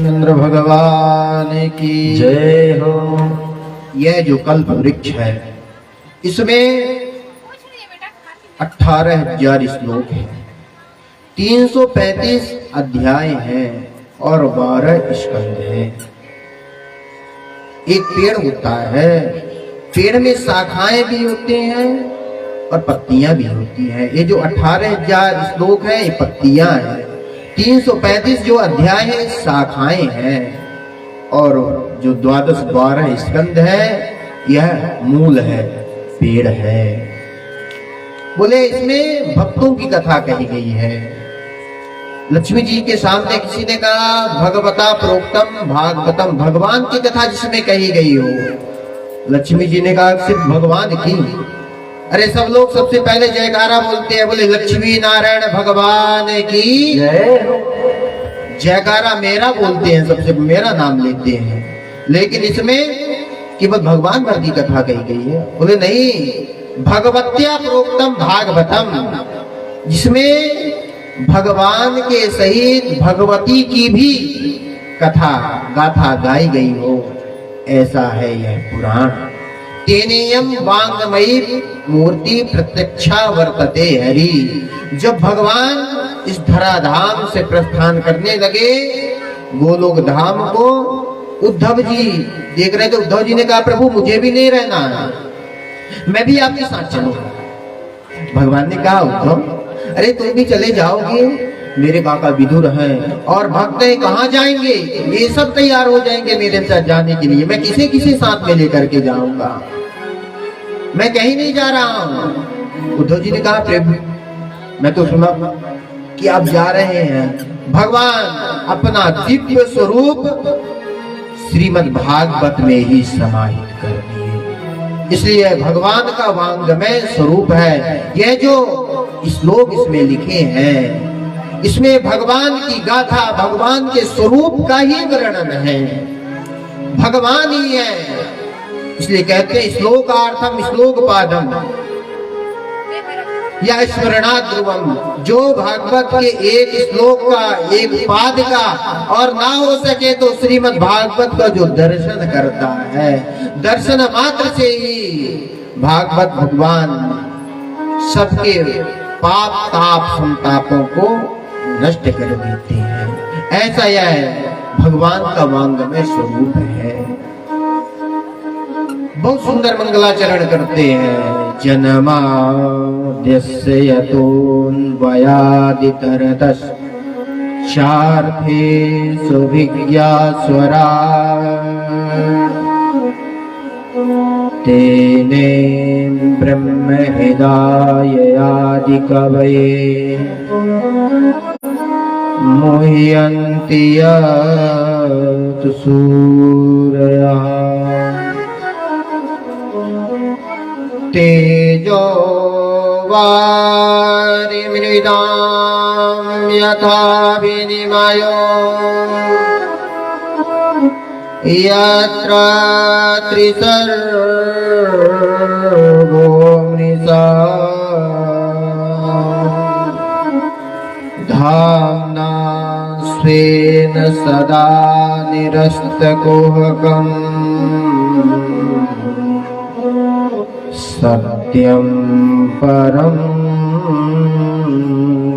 रामचंद्र भगवान की जय हो। यह जो कल्प वृक्ष है इसमें 18,000 श्लोक है, 335 अध्याय हैं और 12 स्कंद हैं। एक पेड़ होता है, पेड़ में शाखाएं भी होते हैं और पत्तियां भी होती हैं। ये जो 18,000 श्लोक है ये पत्तियां हैं, 335 जो अध्याय है शाखाएं हैं और जो 12 स्कंद है यह मूल है, पेड़ है। बोले इसमें भक्तों की कथा कही गई है। लक्ष्मी जी के सामने किसी ने कहा भगवता प्रोक्तम भागवतम, भगवान की कथा जिसमें कही गई हो। लक्ष्मी जी ने कहा सिर्फ भगवान की। अरे सब लोग सबसे पहले जयकारा बोलते हैं, बोले लक्ष्मी नारायण भगवान की जयकारा मेरा बोलते हैं, सबसे मेरा नाम लेते हैं। लेकिन इसमें केवल भगवान भर की कथा कही गई है। बोले नहीं, भगवत्या प्रोक्तम भागवतम, जिसमें भगवान के सहित भगवती की भी कथा गाथा गाई गई हो, ऐसा है यह पुराण। तेनेयम वांगमयी मूर्ति प्रत्यक्षा वर्तते हरि। जब भगवान इस धराधाम से प्रस्थान करने लगे गोलोक धाम को, उद्धव जी देख रहे थे। उद्धव जी ने कहा प्रभु मुझे भी नहीं रहना है, मैं भी आपके साथ चलूंगा। भगवान ने कहा उद्धव अरे तुम भी चले जाओगे, मेरे काका विदुर हैं और भक्त हैं, कहाँ जाएंगे? ये सब तैयार हो जाएंगे मेरे साथ जाने के लिए, मैं किसे किसे साथ में लेकर के जाऊंगा, मैं कहीं नहीं जा रहा हूं। उद्धव जी ने कहा प्रभु मैं तो सुना कि आप जा रहे हैं, भगवान अपना दिव्य स्वरूप श्रीमद् भागवत में ही समाहित कर दिए, इसलिए भगवान का वांगमय स्वरूप है। यह जो श्लोक इसमें लिखे हैं इसमें भगवान की गाथा, भगवान के स्वरूप का ही वर्णन है, भगवान ही है। इसलिए कहते हैं श्लोकार्थम श्लोक पादम या स्मरणात् ध्रुवम, जो भागवत के एक श्लोक का एक पाद का और ना हो सके तो श्रीमद् भागवत का जो दर्शन करता है, दर्शन मात्र से ही भागवत भगवान सबके पाप ताप संतापों को नष्ट कर देते हैं। ऐसा यह भगवान का वांगमय स्वरूप है। बहुत सुंदर मंगलाचरण करते हैं। जन्माद्यस्य यतोऽन्वयादितरतश्चार्थे सुविज्ञास्वरा तेने ब्रह्म हृदाययादिकवये मुह्यन्ति यत् सूरयः तेजो वारिमृदां यथा विनिमयो यत्र त्रिसर्गो मृषा धाम्ना स्वेन सदा निरस्तकुहकम् सत्यं परं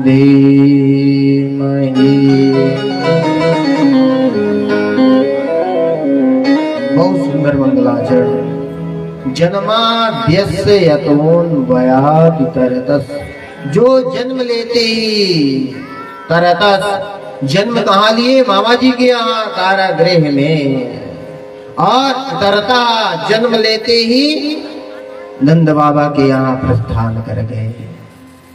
धीमहि। बहुत सुंदर मंगलाचरण। जन्माद्यस्य यतोऽन्वयादितरतस्, जो जन्म लेते ही तरतस, जन्म कहाँ लिए? मामा जी के यहाँ कारागृह में, और तरता जन्म लेते ही नंद बाबा के यहाँ प्रस्थान कर गए।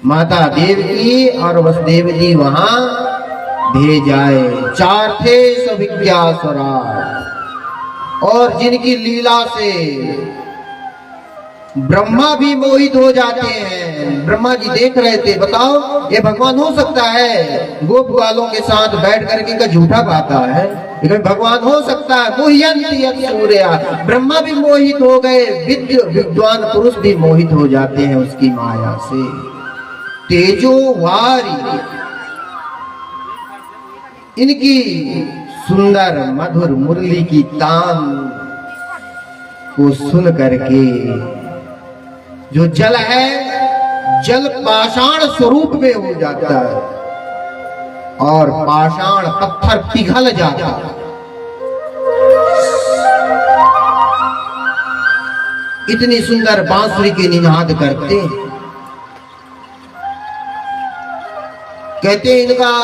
माता देवकी और वसुदेव जी वहां भेजाए। चार थे सविज्ञास्वरा, और जिनकी लीला से ब्रह्मा भी मोहित हो जाते हैं। ब्रह्मा जी देख रहे थे, बताओ ये भगवान हो सकता है? गोप बालों के साथ बैठ करके इनका झूठा गाता है, लेकिन भगवान हो सकता है। मुह्यन्ति यत् सूर्या, ब्रह्मा भी मोहित हो गए, विद्वान पुरुष भी मोहित हो जाते हैं उसकी माया से। तेजो वारी, इनकी सुंदर मधुर मुरली की तान को सुन करके जो जल है, जल पाषाण स्वरूप में हो जाता है और पाषाण पत्थर पिघल जाता है। इतनी सुंदर बांसुरी के निनाद करते, कहते इनका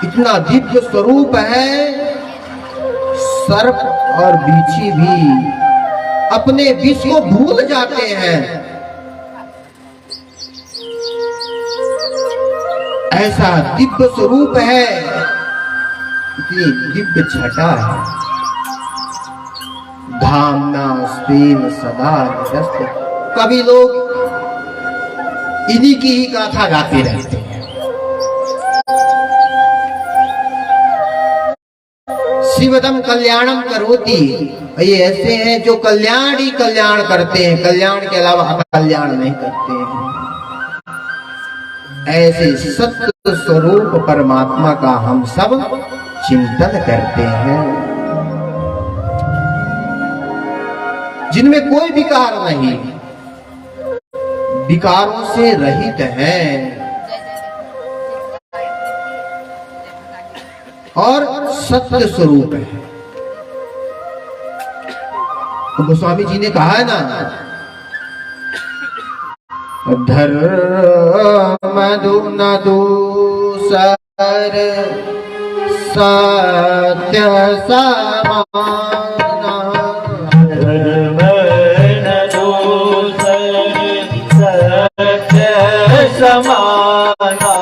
इतना दिव्य स्वरूप है, सर्प और बिच्छी भी अपने विष को भूल जाते हैं। ऐसा दिव्य स्वरूप है, इतनी दिव्य छटा है। धामना स्वेन सदा निरस्त। कभी लोग इन्हीं की ही गाथा गाते रहते हैं। शिवदम कल्याणम करोति, ये ऐसे हैं जो कल्याण ही कल्याण करते हैं, कल्याण के अलावा अकल्याण नहीं करते हैं। ऐसे सत्य स्वरूप परमात्मा का हम सब चिंतन करते हैं, जिनमें कोई विकार नहीं, विकारों से रहित है और सत्य स्वरूप है। तो गोस्वामी जी ने कहा है ना, धर्म न दूसर सत्य समाना, धर्म न दूसर सत्य समाना,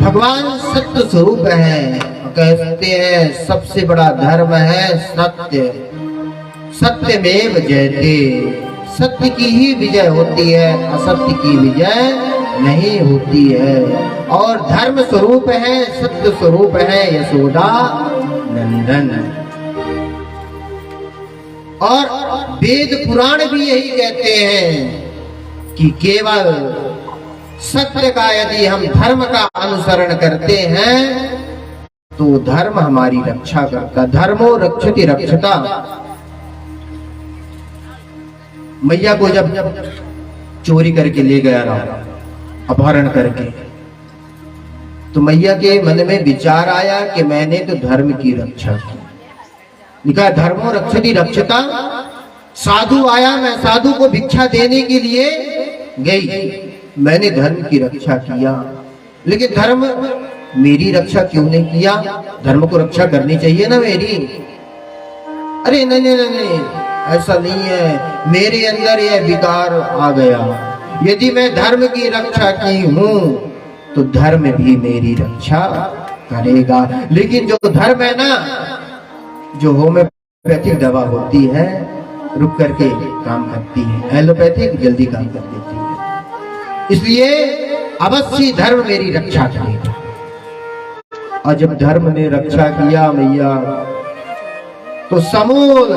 भगवान सत्य स्वरूप है। कहते हैं सबसे बड़ा धर्म है सत्य, सत्यमेव जयते। सत्य की ही विजय होती है, असत्य की विजय नहीं होती है। और धर्म स्वरूप है, सत्य स्वरूप है यशोदा नंदन। और वेद पुराण भी यही कहते हैं कि केवल सत्य का यदि हम धर्म का अनुसरण करते हैं तो धर्म हमारी रक्षा करता। धर्मो रक्षति रक्षता। मैया को जब चोरी करके ले गया राम, अपहरण करके, तो मैया के मन में विचार आया कि मैंने तो धर्म की रक्षा की। लिखा धर्मो रक्षति रक्षता। साधु आया, मैं साधु को भिक्षा देने के लिए गई, मैंने धर्म की रक्षा किया। लेकिन धर्म मेरी रक्षा क्यों नहीं किया? धर्म को रक्षा करनी चाहिए ना मेरी। अरे नहीं नहीं नहीं, ऐसा नहीं है, मेरे अंदर यह विकार आ गया। यदि मैं धर्म की रक्षा की हूं तो धर्म भी मेरी रक्षा करेगा। लेकिन जो धर्म है ना, जो होम्योपैथिक दवा होती है, रुक करके काम करती है, एलोपैथिक जल्दी काम कर देती है। इसलिए अवश्य धर्म मेरी रक्षा करेगा। और जब धर्म ने रक्षा किया मैया, तो समूल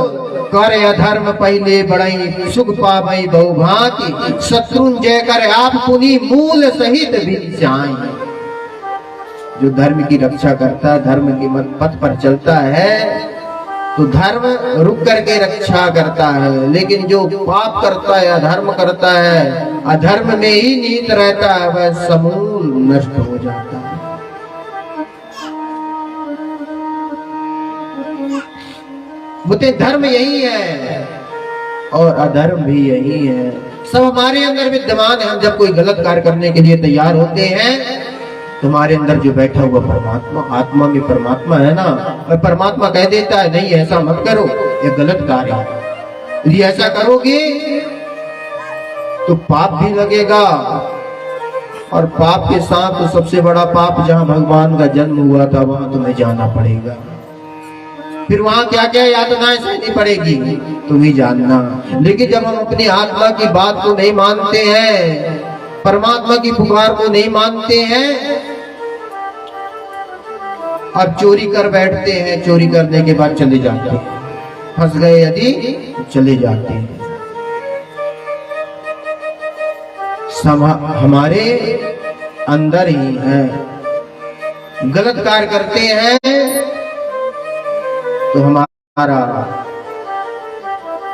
कर अधर्म पहले बड़ई, सुख पावई बहुभांति, शत्रुंजय कर आप पुनि मूल सहित विचाई। जो धर्म की रक्षा करता है, धर्म के पथ पर चलता है, तो धर्म रुक करके रक्षा करता है। लेकिन जो पाप करता है, अधर्म करता है, अधर्म में ही नीत रहता है, वह समूल नष्ट हो जाता है। बोलते धर्म यही है और अधर्म भी यही है। सब हमारे अंदर विद्यमान है। हम जब कोई गलत कार्य करने के लिए तैयार होते हैं, तुम्हारे अंदर जो बैठा हुआ परमात्मा, आत्मा में परमात्मा है ना, और परमात्मा कह देता है नहीं ऐसा मत करो, ये गलत कार्य है, यदि ऐसा करोगे तो पाप भी लगेगा। और पाप के साथ तो सबसे बड़ा पाप जहां भगवान का जन्म हुआ था वहां तुम्हें जाना पड़ेगा। फिर वहां क्या क्या यातनाएं सहनी पड़ेगी तुम ही जानना। लेकिन जब हम अपनी आत्मा की बात को नहीं मानते हैं, परमात्मा की पुकार को नहीं मानते हैं और चोरी कर बैठते हैं, चोरी करने के बाद चले जाते हैं, फंस गए यदि चले जाते हैं। हमारे अंदर ही है, गलत कार्य करते हैं तो हमारा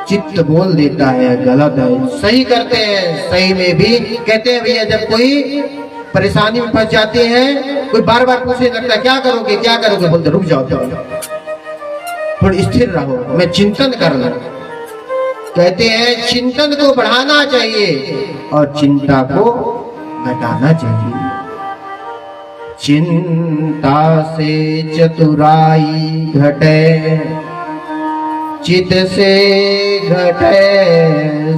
चित्त बोल देता है गलत है। सही करते हैं, सही में भी कहते हैं भैया जब कोई परेशानी में फंस जाते हैं, कोई बार बार पूछने लगता है क्या करोगे क्या करोगे, बोलते रुक जाओ थोड़ी स्थिर रहो, मैं चिंतन कर लूं। कहते हैं चिंतन को बढ़ाना चाहिए और चिंता को घटाना चाहिए। चिंता से चतुराई घटे, चित से घटे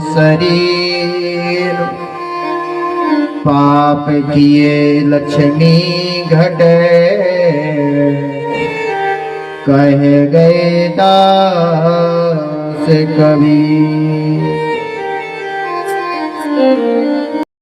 शरीर, पाप किए लक्ष्मी घटे, कह गए दास कबीर।